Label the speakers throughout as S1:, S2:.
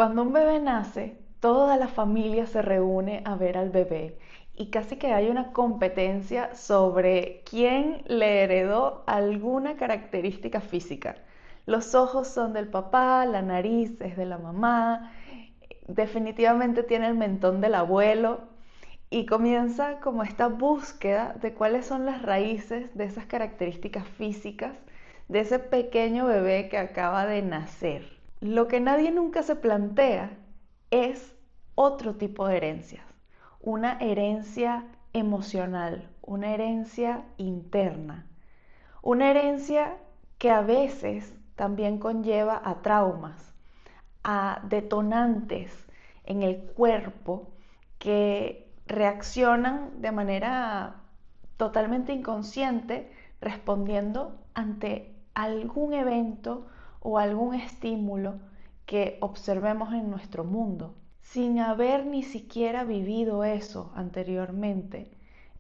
S1: Cuando un bebé nace, toda la familia se reúne a ver al bebé y casi que hay una competencia sobre quién le heredó alguna característica física. Los ojos son del papá, la nariz es de la mamá, definitivamente tiene el mentón del abuelo y comienza como esta búsqueda de cuáles son las raíces de esas características físicas de ese pequeño bebé que acaba de nacer. Lo que nadie nunca se plantea es otro tipo de herencias, una herencia emocional, una herencia interna, una herencia que a veces también conlleva a traumas, a detonantes en el cuerpo que reaccionan de manera totalmente inconsciente respondiendo ante algún evento o algún estímulo que observemos en nuestro mundo. Sin haber ni siquiera vivido eso anteriormente,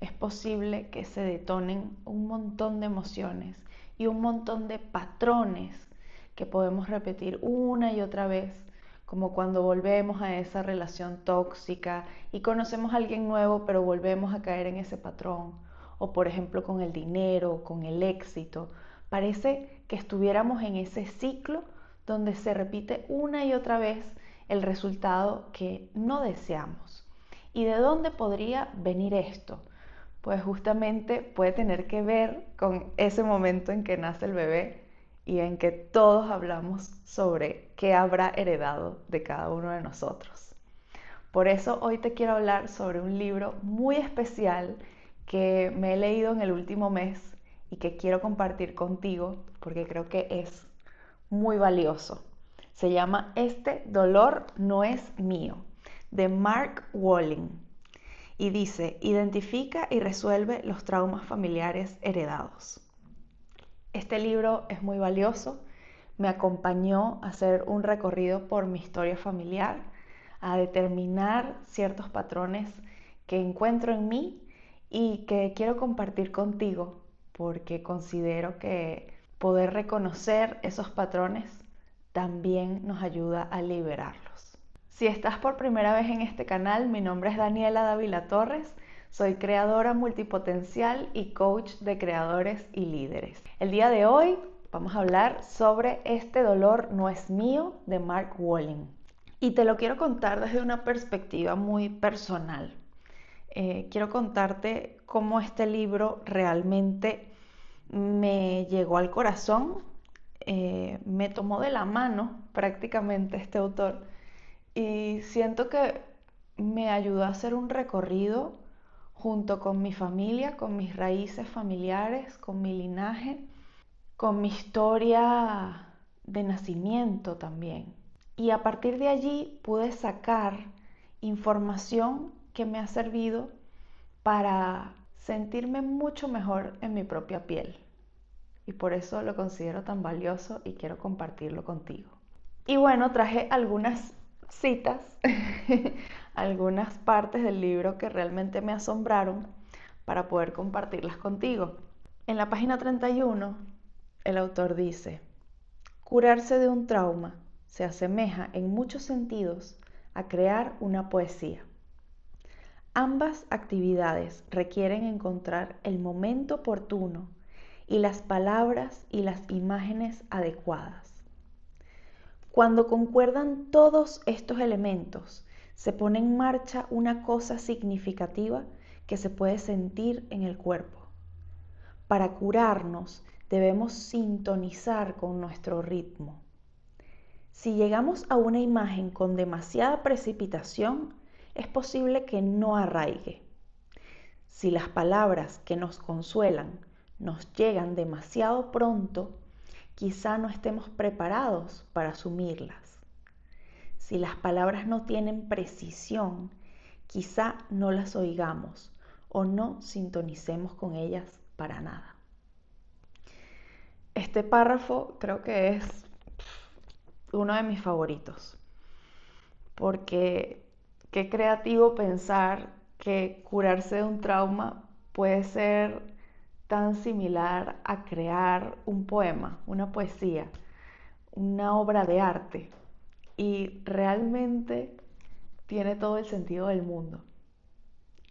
S1: es posible que se detonen un montón de emociones y un montón de patrones que podemos repetir una y otra vez, como cuando volvemos a esa relación tóxica y conocemos a alguien nuevo, pero volvemos a caer en ese patrón. O por ejemplo con el dinero, con el éxito. Parece que estuviéramos en ese ciclo donde se repite una y otra vez el resultado que no deseamos. ¿Y de dónde podría venir esto? Pues justamente puede tener que ver con ese momento en que nace el bebé y en que todos hablamos sobre qué habrá heredado de cada uno de nosotros. Por eso hoy te quiero hablar sobre un libro muy especial que me he leído en el último mes y que quiero compartir contigo porque creo que es muy valioso. Se llama Este dolor no es mío, de Mark Walling. Y dice, identifica y resuelve los traumas familiares heredados. Este libro es muy valioso, me acompañó a hacer un recorrido por mi historia familiar, a determinar ciertos patrones que encuentro en mí y que quiero compartir contigo porque considero que poder reconocer esos patrones también nos ayuda a liberarlos. Si estás por primera vez en este canal, mi nombre es Daniela Dávila Torres, soy creadora multipotencial y coach de creadores y líderes. El día de hoy vamos a hablar sobre Este dolor no es mío de Mark Walling. Y te lo quiero contar desde una perspectiva muy personal. Quiero contarte cómo este libro realmente me llegó al corazón, me tomó de la mano prácticamente este autor y siento que me ayudó a hacer un recorrido junto con mi familia, con mis raíces familiares, con mi linaje, con mi historia de nacimiento también. Y a partir de allí pude sacar información que me ha servido para sentirme mucho mejor en mi propia piel. Y por eso lo considero tan valioso y quiero compartirlo contigo. Y bueno, traje algunas citas, algunas partes del libro que realmente me asombraron para poder compartirlas contigo. En la página 31, el autor dice, curarse de un trauma se asemeja en muchos sentidos a crear una poesía. Ambas actividades requieren encontrar el momento oportuno y las palabras y las imágenes adecuadas. Cuando concuerdan todos estos elementos, se pone en marcha una cosa significativa que se puede sentir en el cuerpo. Para curarnos debemos sintonizar con nuestro ritmo. Si llegamos a una imagen con demasiada precipitación, es posible que no arraigue. Si las palabras que nos consuelan nos llegan demasiado pronto, quizá no estemos preparados para asumirlas. Si las palabras no tienen precisión, quizá no las oigamos o no sintonicemos con ellas para nada. Este párrafo creo que es uno de mis favoritos, porque qué creativo pensar que curarse de un trauma puede ser tan similar a crear un poema, una poesía, una obra de arte. y realmente tiene todo el sentido del mundo.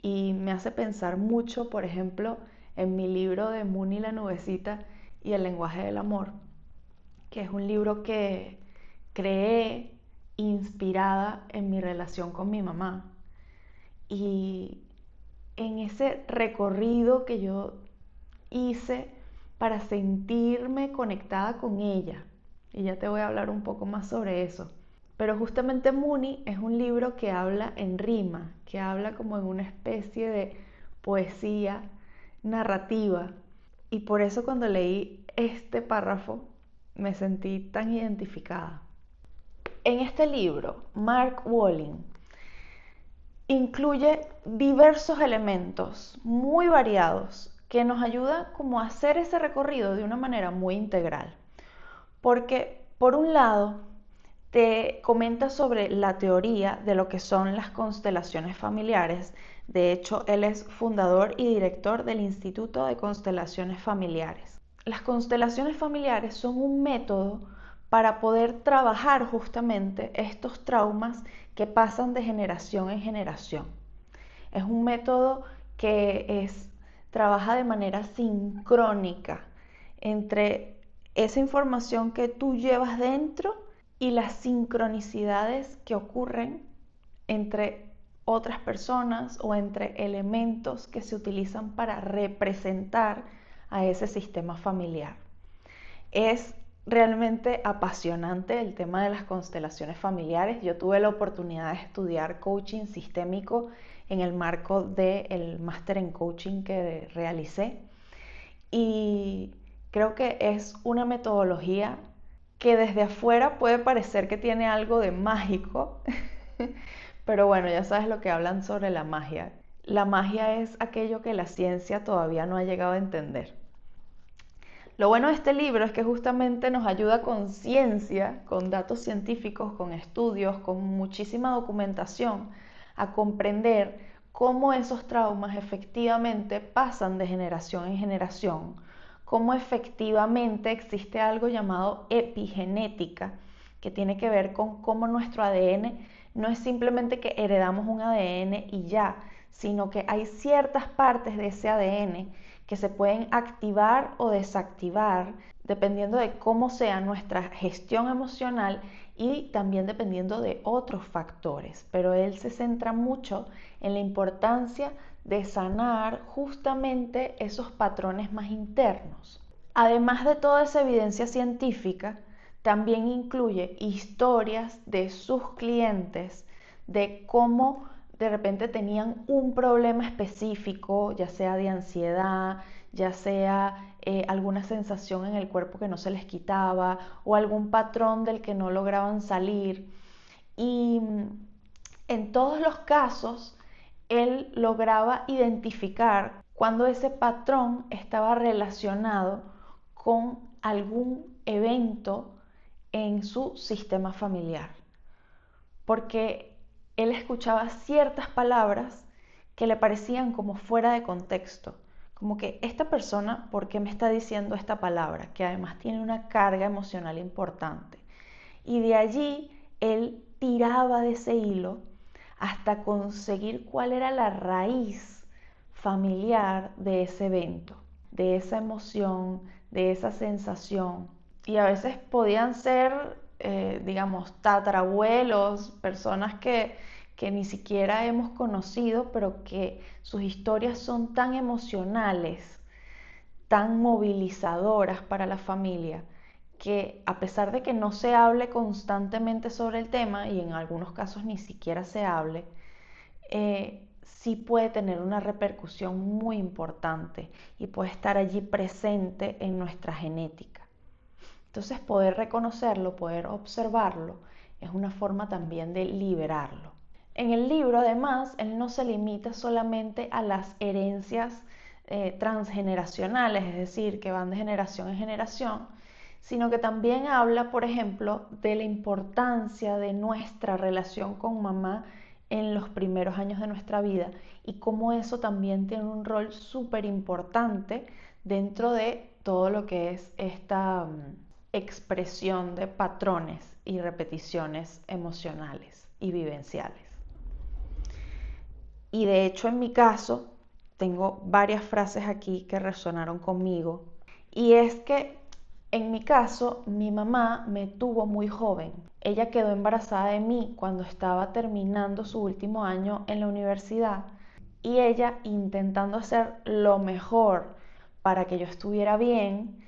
S1: Y me hace pensar mucho, por ejemplo, en mi libro de Moon la nubecita y el lenguaje del amor, que es un libro que creé inspirada en mi relación con mi mamá. Y en ese recorrido que yo hice para sentirme conectada con ella. Y ya te voy a hablar un poco más sobre eso. Pero justamente Mooney es un libro que habla en rima, que habla como en una especie de poesía narrativa. Y por eso cuando leí este párrafo me sentí tan identificada. En este libro, Mark Walling incluye diversos elementos muy variados que nos ayudan como a hacer ese recorrido de una manera muy integral. Porque, por un lado, te comenta sobre la teoría de lo que son las constelaciones familiares. De hecho, él es fundador y director del Instituto de Constelaciones Familiares. Las constelaciones familiares son un método para poder trabajar justamente estos traumas que pasan de generación en generación. Es un método que trabaja de manera sincrónica entre esa información que tú llevas dentro y las sincronicidades que ocurren entre otras personas o entre elementos que se utilizan para representar a ese sistema familiar. Es realmente apasionante el tema de las constelaciones familiares. Yo tuve la oportunidad de estudiar coaching sistémico en el marco del máster en coaching que realicé y creo que es una metodología que desde afuera puede parecer que tiene algo de mágico, pero bueno, ya sabes lo que hablan sobre la magia. La magia es aquello que la ciencia todavía no ha llegado a entender. Lo bueno de este libro es que justamente nos ayuda con ciencia, con datos científicos, con estudios, con muchísima documentación, a comprender cómo esos traumas efectivamente pasan de generación en generación, cómo efectivamente existe algo llamado epigenética, que tiene que ver con cómo nuestro ADN no es simplemente que heredamos un ADN y ya, sino que hay ciertas partes de ese ADN que se pueden activar o desactivar dependiendo de cómo sea nuestra gestión emocional y también dependiendo de otros factores. Pero él se centra mucho en la importancia de sanar justamente esos patrones más internos. Además de toda esa evidencia científica, también incluye historias de sus clientes, de cómo de repente tenían un problema específico, ya sea de ansiedad, ya sea alguna sensación en el cuerpo que no se les quitaba o algún patrón del que no lograban salir. Y en todos los casos, él lograba identificar cuando ese patrón estaba relacionado con algún evento en su sistema familiar. Porque él escuchaba ciertas palabras que le parecían como fuera de contexto. Como que esta persona, ¿por qué me está diciendo esta palabra? Que además tiene una carga emocional importante. Y de allí él tiraba de ese hilo hasta conseguir cuál era la raíz familiar de ese evento, de esa emoción, de esa sensación. Y a veces podían ser, digamos, tatarabuelos, personas que ni siquiera hemos conocido, pero que sus historias son tan emocionales, tan movilizadoras para la familia, que a pesar de que no se hable constantemente sobre el tema, y en algunos casos ni siquiera se hable, sí puede tener una repercusión muy importante y puede estar allí presente en nuestra genética. Entonces poder reconocerlo, poder observarlo, es una forma también de liberarlo. En el libro, además, él no se limita solamente a las herencias transgeneracionales, es decir, que van de generación en generación, sino que también habla, por ejemplo, de la importancia de nuestra relación con mamá en los primeros años de nuestra vida y cómo eso también tiene un rol súper importante dentro de todo lo que es esta expresión de patrones y repeticiones emocionales y vivenciales. Y de hecho en mi caso tengo varias frases aquí que resonaron conmigo. Y es que en mi caso mi mamá me tuvo muy joven. Ella quedó embarazada de mí cuando estaba terminando su último año en la universidad y ella, intentando hacer lo mejor para que yo estuviera bien,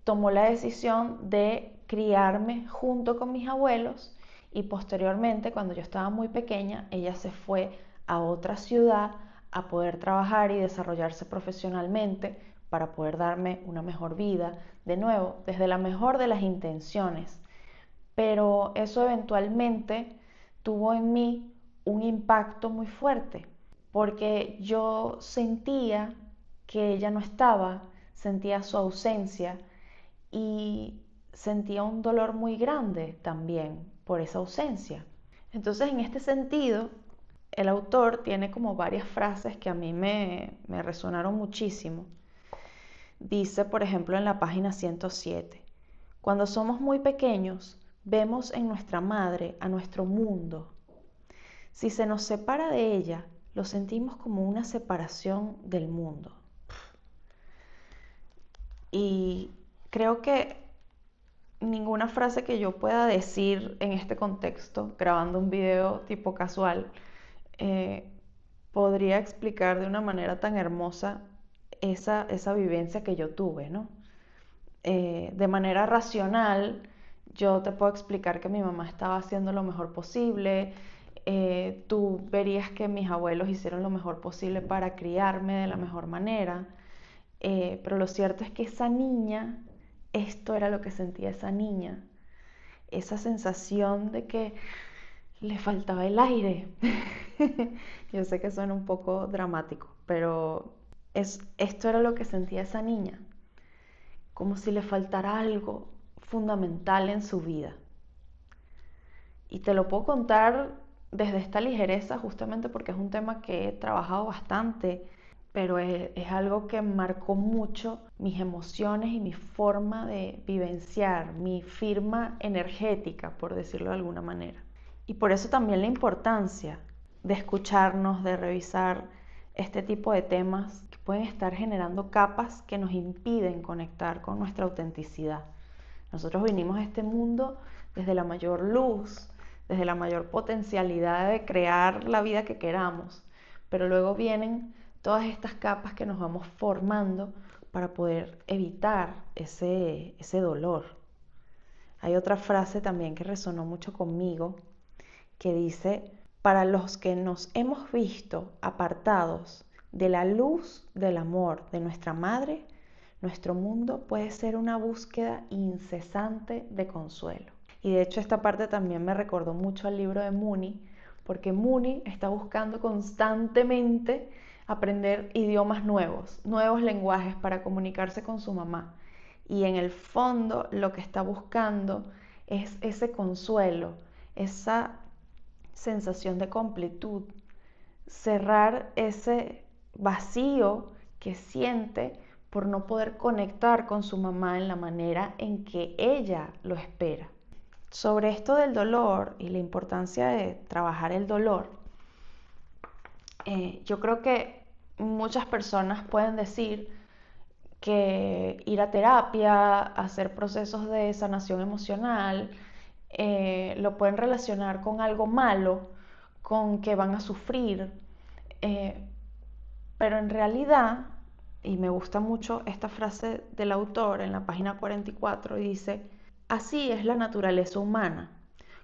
S1: tomó la decisión de criarme junto con mis abuelos y posteriormente, cuando yo estaba muy pequeña, ella se fue a otra ciudad a poder trabajar y desarrollarse profesionalmente para poder darme una mejor vida, de nuevo, desde la mejor de las intenciones. Pero eso eventualmente tuvo en mí un impacto muy fuerte, porque yo sentía que ella no estaba, sentía su ausencia y sentía un dolor muy grande también por esa ausencia. Entonces, en este sentido, el autor tiene como varias frases que a mí me resonaron muchísimo. Dice, por ejemplo, en la página 107, cuando somos muy pequeños, vemos en nuestra madre a nuestro mundo. Si se nos separa de ella, lo sentimos como una separación del mundo. Y creo que ninguna frase que yo pueda decir en este contexto, grabando un video tipo casual, eh, podría explicar de una manera tan hermosa esa vivencia que yo tuve, ¿no? De manera racional, yo te puedo explicar que mi mamá estaba haciendo lo mejor posible, tú verías que mis abuelos hicieron lo mejor posible para criarme de la mejor manera, pero lo cierto es que esa niña, esto era lo que sentía esa niña, esa sensación de que le faltaba el aire. Yo sé que suena un poco dramático, pero esto era lo que sentía esa niña, como si le faltara algo fundamental en su vida. Y te lo puedo contar desde esta ligereza justamente porque es un tema que he trabajado bastante, pero es algo que marcó mucho mis emociones y mi forma de vivenciar, mi firma energética, por decirlo de alguna manera. Y por eso también la importancia de escucharnos, de revisar este tipo de temas que pueden estar generando capas que nos impiden conectar con nuestra autenticidad. Nosotros vinimos a este mundo desde la mayor luz, desde la mayor potencialidad de crear la vida que queramos, pero luego vienen todas estas capas que nos vamos formando para poder evitar ese dolor. Hay otra frase también que resonó mucho conmigo que dice, para los que nos hemos visto apartados de la luz del amor de nuestra madre, nuestro mundo puede ser una búsqueda incesante de consuelo. Y de hecho esta parte también me recordó mucho al libro de Mooney, porque Mooney está buscando constantemente aprender idiomas nuevos, nuevos lenguajes para comunicarse con su mamá. Y en el fondo lo que está buscando es ese consuelo, esa sensación de completud, cerrar ese vacío que siente por no poder conectar con su mamá en la manera en que ella lo espera. Sobre esto del dolor y la importancia de trabajar el dolor, yo creo que muchas personas pueden decir que ir a terapia, hacer procesos de sanación emocional, lo pueden relacionar con algo malo, con que van a sufrir, eh, pero en realidad, y me gusta mucho esta frase del autor en la página 44, y dice, así es la naturaleza humana.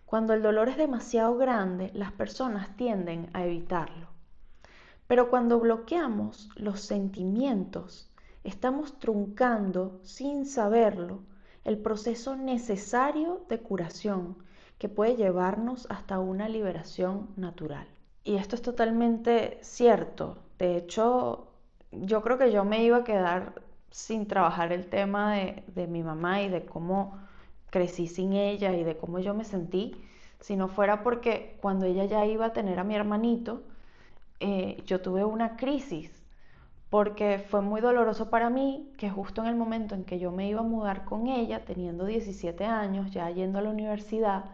S1: Cuando el dolor es demasiado grande, las personas tienden a evitarlo. Pero cuando bloqueamos los sentimientos, estamos truncando, sin saberlo, el proceso necesario de curación que puede llevarnos hasta una liberación natural. Y esto es totalmente cierto. De hecho, yo creo que yo me iba a quedar sin trabajar el tema de mi mamá y de cómo crecí sin ella y de cómo yo me sentí, si no fuera porque cuando ella ya iba a tener a mi hermanito, yo tuve una crisis porque fue muy doloroso para mí que justo en el momento en que yo me iba a mudar con ella, teniendo 17 años, ya yendo a la universidad,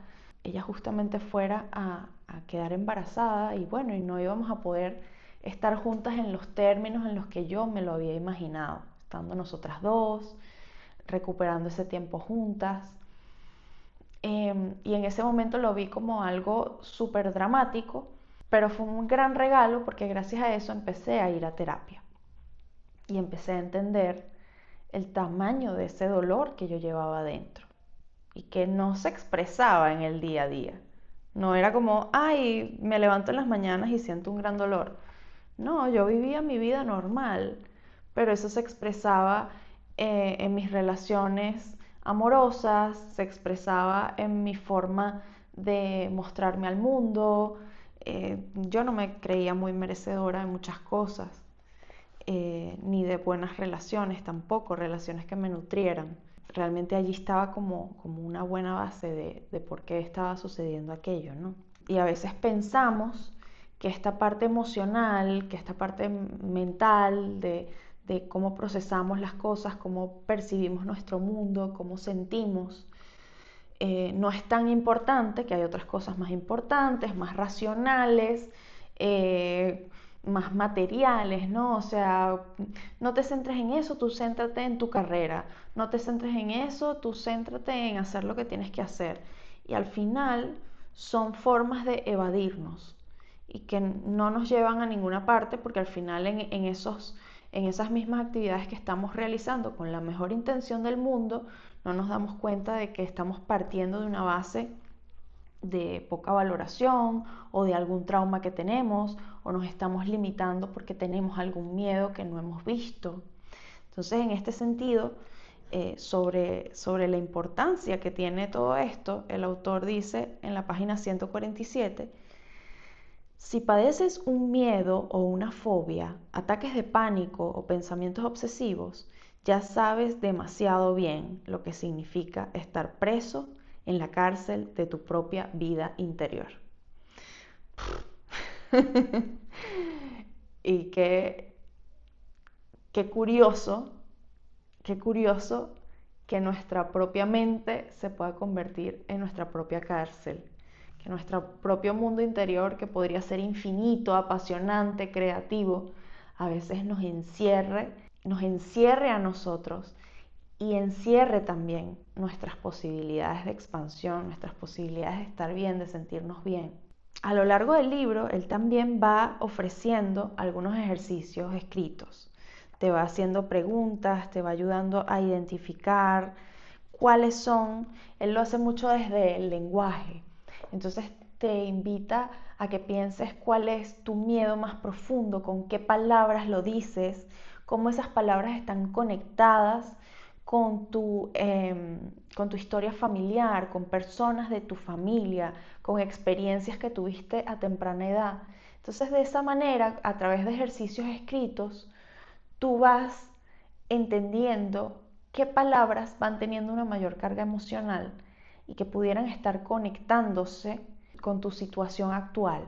S1: ella justamente fuera a quedar embarazada y bueno, y no íbamos a poder estar juntas en los términos en los que yo me lo había imaginado, estando nosotras dos, recuperando ese tiempo juntas. Y en ese momento lo vi como algo súper dramático, pero fue un gran regalo porque gracias a eso empecé a ir a terapia y empecé a entender el tamaño de ese dolor que yo llevaba dentro y que no se expresaba en el día a día. No era como, ay, me levanto en las mañanas y siento un gran dolor. No, yo vivía mi vida normal, pero eso se expresaba en mis relaciones amorosas, se expresaba en mi forma de mostrarme al mundo. Yo no me creía muy merecedora de muchas cosas, ni de buenas relaciones tampoco, relaciones que me nutrieran. Realmente allí estaba como una buena base de por qué estaba sucediendo aquello, ¿no? Y a veces pensamos que esta parte emocional, que esta parte mental de cómo procesamos las cosas, cómo percibimos nuestro mundo, cómo sentimos, no es tan importante, que hay otras cosas más importantes, más racionales, más materiales, ¿no? O sea, no te centres en eso, tú céntrate en tu carrera, no te centres en eso, tú céntrate en hacer lo que tienes que hacer. Y al final son formas de evadirnos y que no nos llevan a ninguna parte porque al final en esas mismas actividades que estamos realizando con la mejor intención del mundo, no nos damos cuenta de que estamos partiendo de una base de poca valoración o de algún trauma que tenemos o nos estamos limitando porque tenemos algún miedo que no hemos visto. Entonces, en este sentido, sobre la importancia que tiene todo esto, el autor dice en la página 147, si padeces un miedo o una fobia, ataques de pánico o pensamientos obsesivos, ya sabes demasiado bien lo que significa estar preso en la cárcel de tu propia vida interior. Y qué curioso, qué curioso que nuestra propia mente se pueda convertir en nuestra propia cárcel, que nuestro propio mundo interior, que podría ser infinito, apasionante, creativo, a veces nos encierre a nosotros y encierre también nuestras posibilidades de expansión, nuestras posibilidades de estar bien, de sentirnos bien. A lo largo del libro, él también va ofreciendo algunos ejercicios escritos. Te va haciendo preguntas, te va ayudando a identificar cuáles son. Él lo hace mucho desde el lenguaje. Entonces te invita a que pienses cuál es tu miedo más profundo, con qué palabras lo dices, cómo esas palabras están conectadas con tu historia familiar, con personas de tu familia, con experiencias que tuviste a temprana edad. Entonces, de esa manera, a través de ejercicios escritos, tú vas entendiendo qué palabras van teniendo una mayor carga emocional y que pudieran estar conectándose con tu situación actual,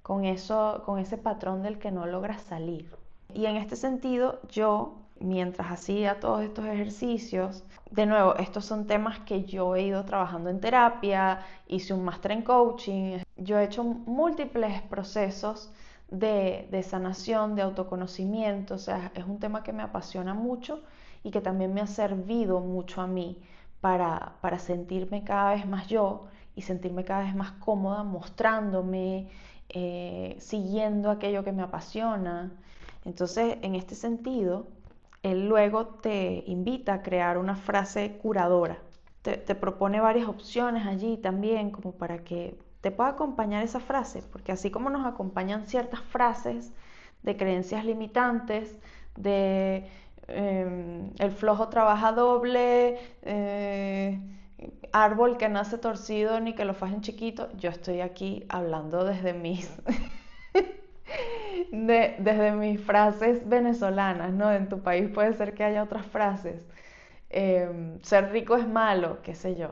S1: con ese patrón del que no logras salir. Y en este sentido, yo, mientras hacía todos estos ejercicios, de nuevo, estos son temas que yo he ido trabajando en terapia, hice un máster en coaching, yo he hecho múltiples procesos de sanación, de autoconocimiento, o sea, es un tema que me apasiona mucho y que también me ha servido mucho a mí para sentirme cada vez más yo y sentirme cada vez más cómoda mostrándome, siguiendo aquello que me apasiona. Entonces, en este sentido, él luego te invita a crear una frase curadora. Te propone varias opciones allí también como para que te pueda acompañar esa frase, porque así como nos acompañan ciertas frases de creencias limitantes, de el flojo trabaja doble, árbol que nace torcido ni que lo fajen chiquito, yo estoy aquí hablando desde desde mis frases venezolanas, ¿no? En tu país puede ser que haya otras frases. Ser rico es malo, qué sé yo.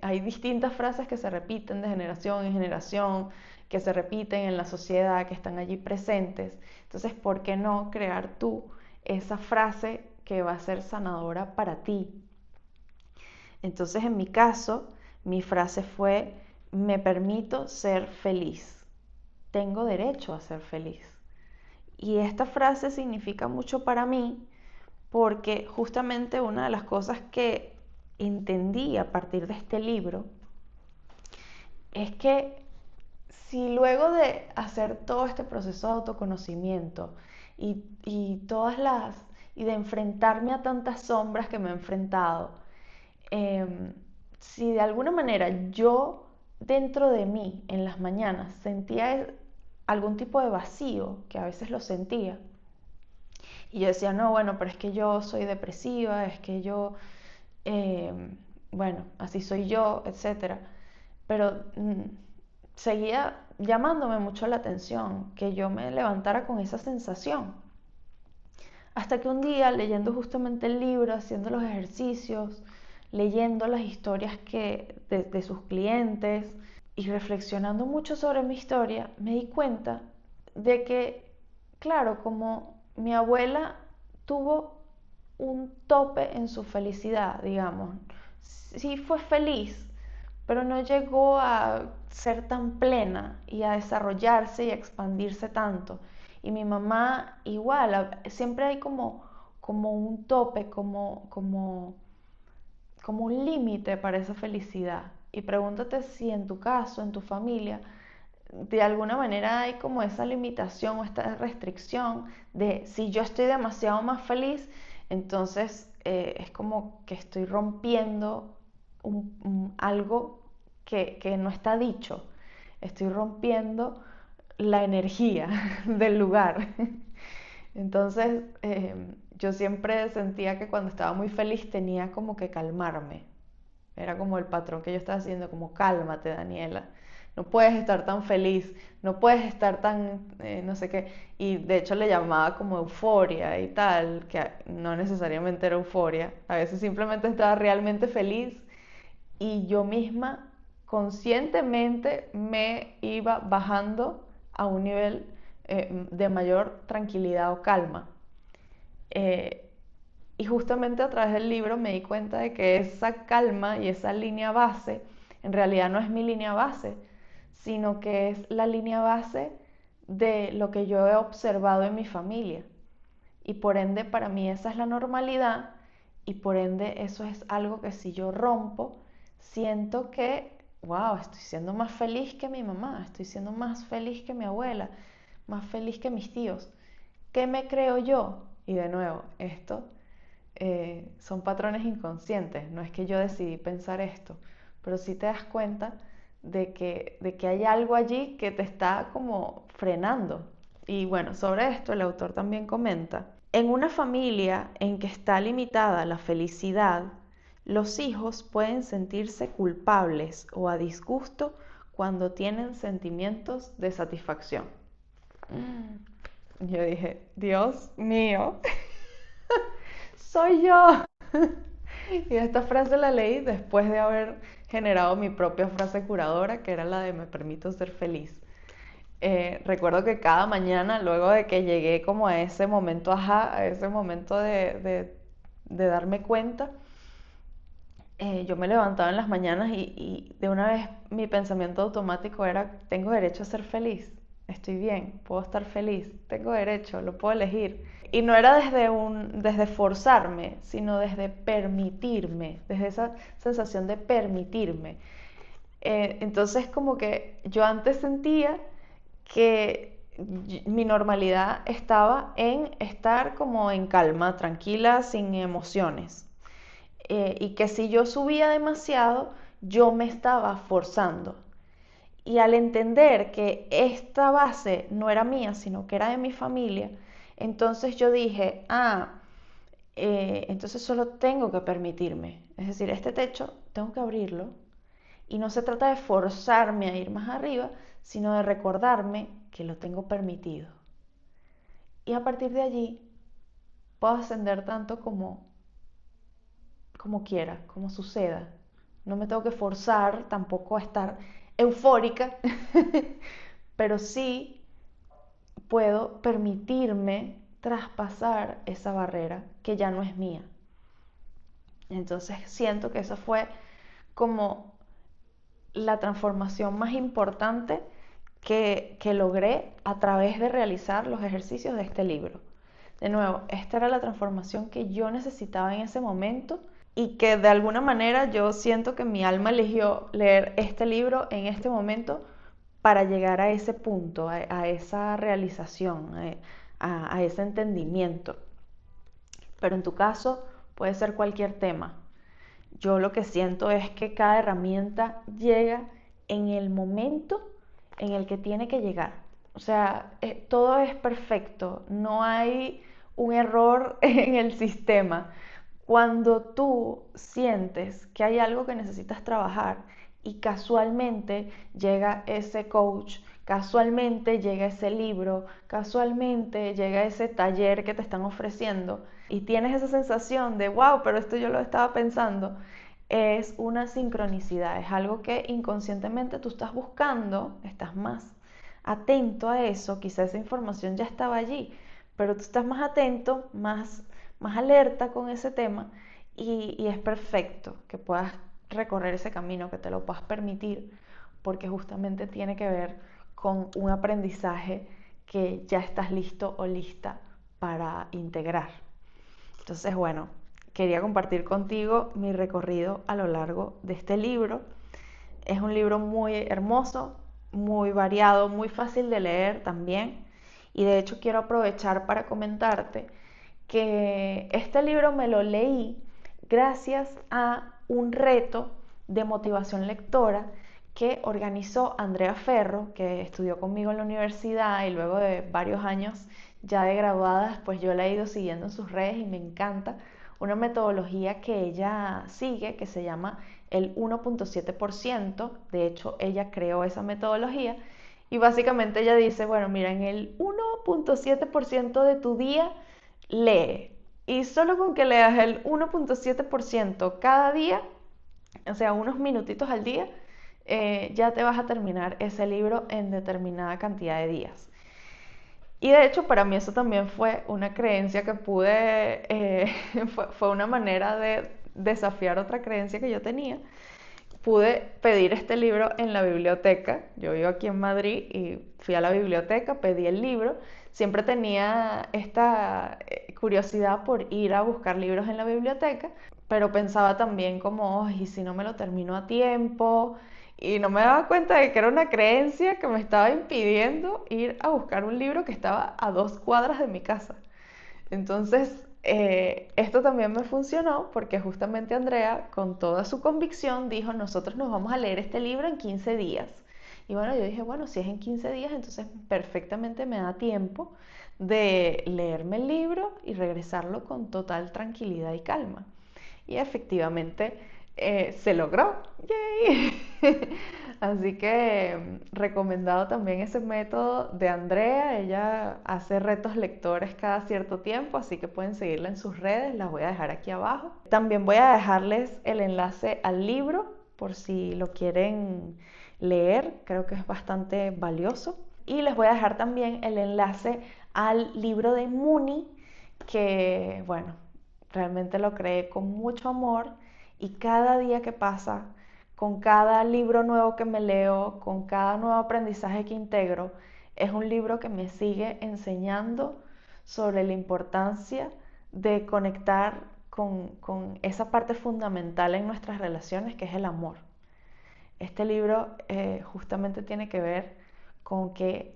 S1: Hay distintas frases que se repiten de generación en generación, que se repiten en la sociedad, que están allí presentes. Entonces, ¿por qué no crear tú esa frase que va a ser sanadora para ti? Entonces, en mi caso, mi frase fue: me permito ser feliz. Tengo derecho a ser feliz. Y esta frase significa mucho para mí porque justamente una de las cosas que entendí a partir de este libro es que si luego de hacer todo este proceso de autoconocimiento todas y de enfrentarme a tantas sombras que me he enfrentado, si de alguna manera yo dentro de mí en las mañanas sentía algún tipo de vacío, que a veces lo sentía, y yo decía, no, bueno, pero es que yo soy depresiva, es que yo, eh, bueno, así soy yo, etcétera. Pero seguía llamándome mucho la atención que yo me levantara con esa sensación. Hasta que un día, leyendo justamente el libro, haciendo los ejercicios, leyendo las historias de sus clientes y reflexionando mucho sobre mi historia, me di cuenta de que, claro, como mi abuela tuvo un tope en su felicidad, digamos, sí fue feliz, pero no llegó a ser tan plena y a desarrollarse y a expandirse tanto. Y mi mamá igual, siempre hay como un tope, como un límite para esa felicidad. Y pregúntate si en tu caso, en tu familia, de alguna manera hay como esa limitación o esta restricción de si yo estoy demasiado más feliz, entonces es como que estoy rompiendo algo que no está dicho. Estoy rompiendo la energía del lugar. Entonces, yo siempre sentía que cuando estaba muy feliz tenía como que calmarme. Era como el patrón que yo estaba haciendo, como cálmate, Daniela. No puedes estar tan feliz, no puedes estar tan, no sé qué. Y de hecho le llamaba como euforia y tal, que no necesariamente era euforia. A veces simplemente estaba realmente feliz y yo misma conscientemente me iba bajando a un nivel de mayor tranquilidad o calma. Eh, y justamente a través del libro me di cuenta de que esa calma y esa línea base en realidad no es mi línea base, sino que es la línea base de lo que yo he observado en mi familia. Y por ende para mí esa es la normalidad y por ende eso es algo que si yo rompo, siento que, wow, estoy siendo más feliz que mi mamá, estoy siendo más feliz que mi abuela, más feliz que mis tíos. ¿Qué me creo yo? Y de nuevo, esto son patrones inconscientes, no es que yo decidí pensar esto, pero sí te das cuenta de que hay algo allí que te está como frenando. Y bueno, sobre esto el autor también comenta, en una familia en que está limitada la felicidad, los hijos pueden sentirse culpables o a disgusto cuando tienen sentimientos de satisfacción. Yo dije, Dios mío, soy yo. Y esta frase la leí después de haber generado mi propia frase curadora, que era la de me permito ser feliz. Recuerdo que cada mañana, luego de que llegué como a ese momento, ajá, a ese momento de darme cuenta, yo me levantaba en las mañanas y de una vez mi pensamiento automático era, tengo derecho a ser feliz, estoy bien, puedo estar feliz, tengo derecho, lo puedo elegir. Y no era desde forzarme, sino desde permitirme, desde esa sensación de permitirme. Entonces como que yo antes sentía que mi normalidad estaba en estar como en calma, tranquila, sin emociones. Y que si yo subía demasiado, yo me estaba forzando. Y al entender que esta base no era mía, sino que era de mi familia, entonces yo dije, entonces solo tengo que permitirme. Es decir, este techo tengo que abrirlo. Y no se trata de forzarme a ir más arriba, sino de recordarme que lo tengo permitido. Y a partir de allí puedo ascender tanto como quiera, como suceda. no me tengo que forzar tampoco a estar eufórica, pero sí puedo permitirme traspasar esa barrera que ya no es mía. Entonces siento que esa fue como la transformación más importante que logré a través de realizar los ejercicios de este libro. De nuevo, esta era la transformación que yo necesitaba en ese momento y que de alguna manera yo siento que mi alma eligió leer este libro en este momento para llegar a ese punto, a esa realización, a ese entendimiento. Pero en tu caso puede ser cualquier tema. Yo lo que siento es que cada herramienta llega en el momento en el que tiene que llegar. O sea, todo es perfecto, no hay un error en el sistema. Cuando tú sientes que hay algo que necesitas trabajar y casualmente llega ese coach, casualmente llega ese libro, casualmente llega ese taller que te están ofreciendo y tienes esa sensación de, wow, pero esto yo lo estaba pensando, es una sincronicidad, es algo que inconscientemente tú estás buscando, estás más atento a eso, quizás esa información ya estaba allí, pero tú estás más atento, más alerta con ese tema y es perfecto que puedas recorrer ese camino, que te lo puedas permitir, porque justamente tiene que ver con un aprendizaje que ya estás listo o lista para integrar. Entonces, bueno, quería compartir contigo mi recorrido a lo largo de este libro. Es un libro muy hermoso, muy variado, muy fácil de leer también. Y de hecho quiero aprovechar para comentarte que este libro me lo leí gracias a un reto de motivación lectora que organizó Andrea Ferro, que estudió conmigo en la universidad y luego de varios años ya de graduadas, pues yo la he ido siguiendo en sus redes y me encanta una metodología que ella sigue que se llama el 1.7%. De hecho, ella creó esa metodología y básicamente ella dice, bueno, mira, en el 1.7% de tu día lee. Y solo con que leas el 1.7% cada día, o sea, unos minutitos al día, ya te vas a terminar ese libro en determinada cantidad de días. Y de hecho para mí eso también fue una creencia que fue una manera de desafiar otra creencia que yo tenía. Pude pedir este libro en la biblioteca. Yo vivo aquí en Madrid y fui a la biblioteca, pedí el libro. Siempre tenía esta curiosidad por ir a buscar libros en la biblioteca, pero pensaba también como, oh, ¿y si no me lo termino a tiempo? Y no me daba cuenta de que era una creencia que me estaba impidiendo ir a buscar un libro que estaba a 2 cuadras de mi casa. Entonces, esto también me funcionó porque justamente Andrea, con toda su convicción, dijo, nosotros nos vamos a leer este libro en 15 días. Y bueno, yo dije, bueno, si es en 15 días, entonces perfectamente me da tiempo de leerme el libro y regresarlo con total tranquilidad y calma. Y efectivamente se logró. ¡Yay! Así que recomendado también ese método de Andrea. Ella hace retos lectores cada cierto tiempo, así que pueden seguirla en sus redes. Las voy a dejar aquí abajo. También voy a dejarles el enlace al libro por si lo quieren leer. Creo que es bastante valioso. Y les voy a dejar también el enlace al libro de Muni, que bueno, realmente lo creé con mucho amor y cada día que pasa, con cada libro nuevo que me leo, con cada nuevo aprendizaje que integro, es un libro que me sigue enseñando sobre la importancia de conectar con esa parte fundamental en nuestras relaciones, que es el amor. Este libro justamente tiene que ver con que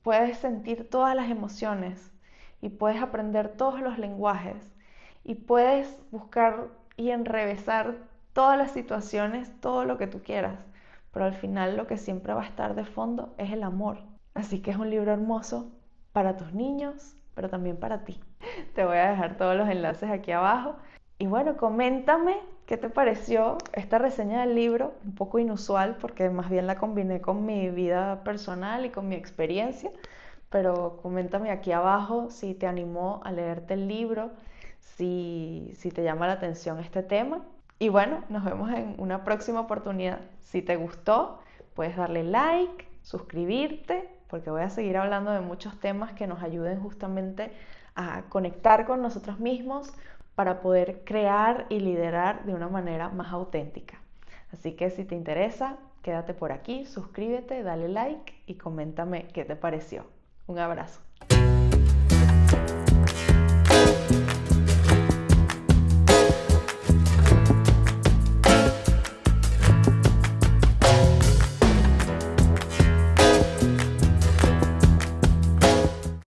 S1: puedes sentir todas las emociones y puedes aprender todos los lenguajes y puedes buscar y enrevesar todas las situaciones, todo lo que tú quieras, pero al final lo que siempre va a estar de fondo es el amor. Así que es un libro hermoso para tus niños, pero también para ti. Te voy a dejar todos los enlaces aquí abajo. Y bueno, coméntame qué te pareció esta reseña del libro, un poco inusual porque más bien la combiné con mi vida personal y con mi experiencia, pero coméntame aquí abajo si te animó a leerte el libro, si te llama la atención este tema. Y bueno, nos vemos en una próxima oportunidad. Si te gustó, puedes darle like, suscribirte, porque voy a seguir hablando de muchos temas que nos ayuden justamente a conectar con nosotros mismos para poder crear y liderar de una manera más auténtica. Así que si te interesa, quédate por aquí, suscríbete, dale like y coméntame qué te pareció. Un abrazo.